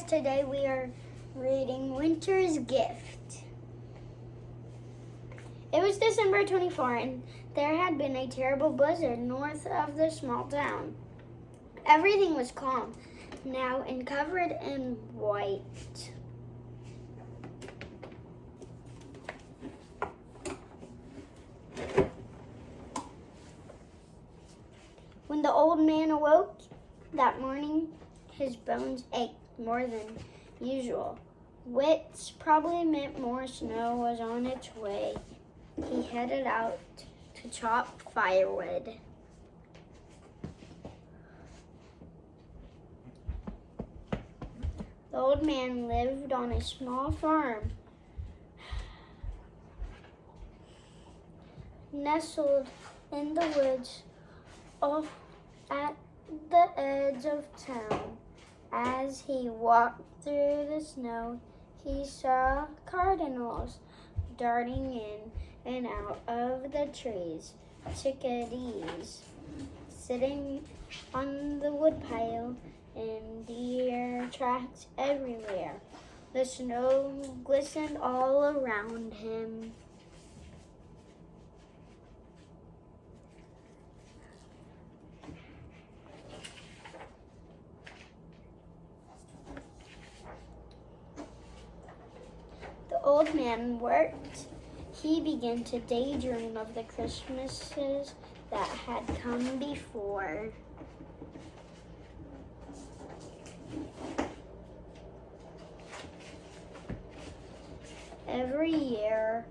today we are reading Winter's Gift. It was December 24, and there had been a terrible blizzard north of the small town. Everything was calm now and covered in white. When the old man awoke that morning, his bones ached more than usual, which probably meant more snow was on its way. He headed out to chop firewood. The old man lived on a small farm nestled in the woods off at the edge of town. As he walked through the snow, he saw cardinals darting in and out of the trees, chickadees sitting on the woodpile, and deer tracks everywhere. The snow glistened all around him. The old man worked. He began to daydream of the Christmases that had come before. Every year,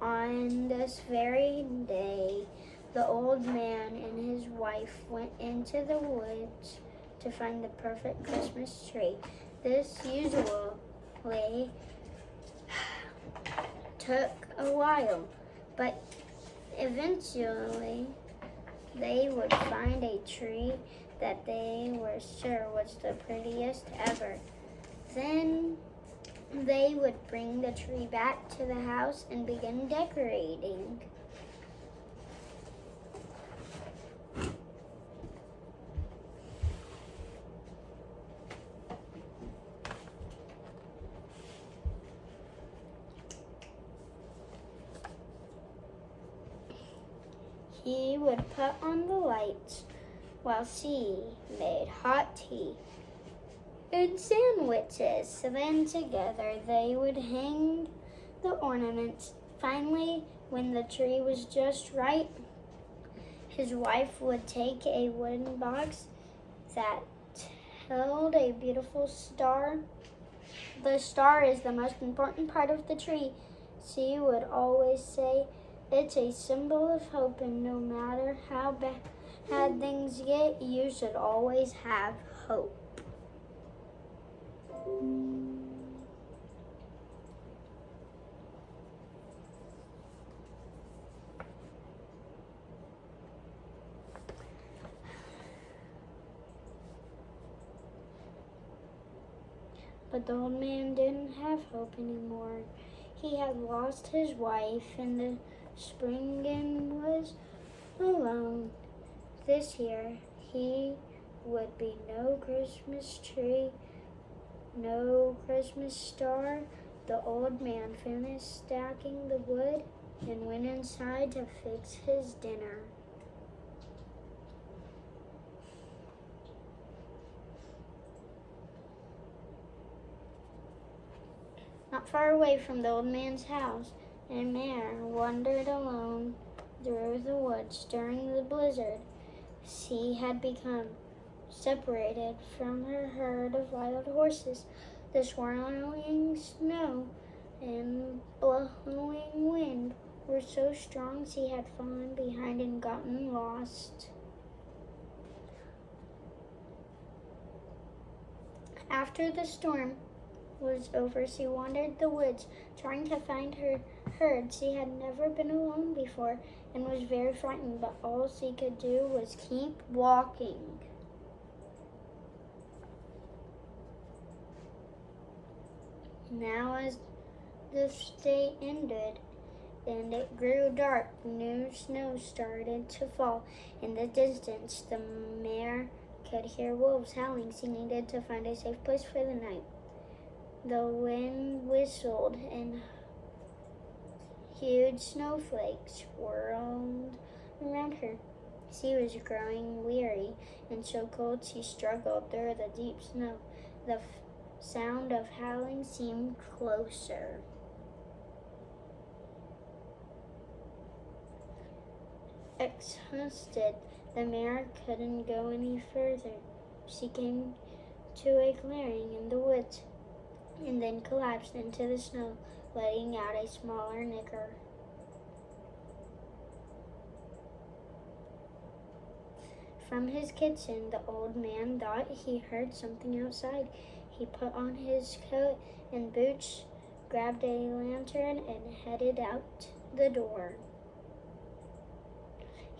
on this very day, the old man and his wife went into the woods to find the perfect Christmas tree. This usually took a while, but eventually they would find a tree that they were sure was the prettiest ever. Then they would bring the tree back to the house and begin decorating. He would put on the lights while she made hot tea and sandwiches. Then together they would hang the ornaments. Finally, when the tree was just right, his wife would take a wooden box that held a beautiful star. The star is the most important part of the tree. She would always say, "It's a symbol of hope, and no matter how bad things get, you should always have hope." But the old man didn't have hope anymore. He had lost his wife in the spring and was alone. This year, he would be no Christmas tree, no Christmas star. The old man finished stacking the wood and went inside to fix his dinner. Not far away from the old man's house, a mare wandered alone through the woods during the blizzard. She had become separated from her herd of wild horses. The swirling snow and blowing wind were so strong she had fallen behind and gotten lost. After the storm was over, she wandered the woods trying to find her herd. She had never been alone before and was very frightened, but all she could do was keep walking. Now, as the day ended and it grew dark, new snow started to fall. In the distance, the mare could hear wolves howling. She needed to find a safe place for the night. The wind whistled and huge snowflakes whirled around her. She was growing weary and so cold she struggled through the deep snow. The sound of howling seemed closer. Exhausted, the mare couldn't go any further. She came to a clearing in the woods and then collapsed into the snow, letting out a smaller nicker. From his kitchen, the old man thought he heard something outside. He put on his coat and boots, grabbed a lantern, and headed out the door.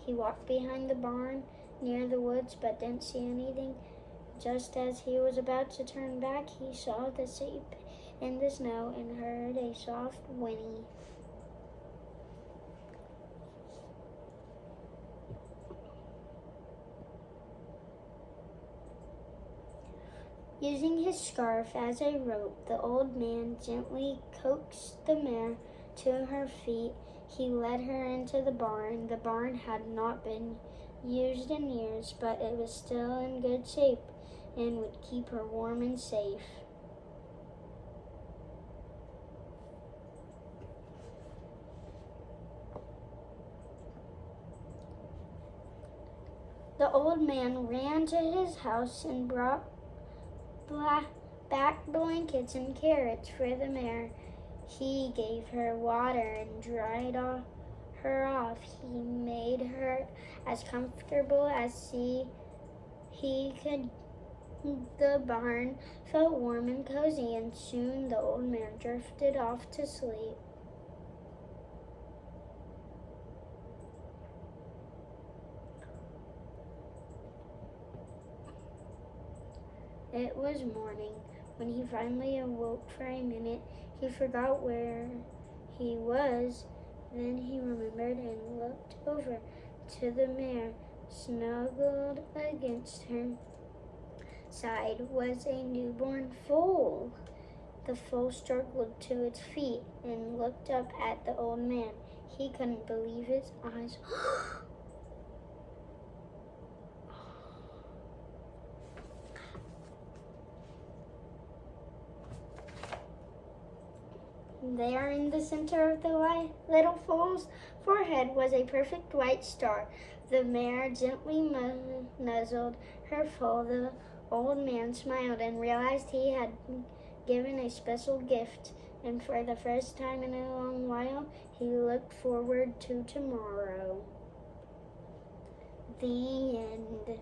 He walked behind the barn near the woods but didn't see anything. Just as he was about to turn back, he saw the shape in the snow and heard a soft whinny. Using his scarf as a rope, the old man gently coaxed the mare to her feet. He led her into the barn. The barn had not been used in years, but it was still in good shape and would keep her warm and safe. The old man ran to his house and brought back blankets and carrots for the mare. He gave her water and dried her off. He made her as comfortable as he could. The barn felt warm and cozy, and soon the old man drifted off to sleep. It was morning. When he finally awoke for a minute, he forgot where he was. Then he remembered and looked over to the mare. Snuggled against her side was a newborn foal. The foal struggled to its feet and looked up at the old man. He couldn't believe his eyes. There in the center of the little foal's forehead was a perfect white star. The mare gently nuzzled her foal. The old man smiled and realized he had given a special gift, and for the first time in a long while, he looked forward to tomorrow. The end.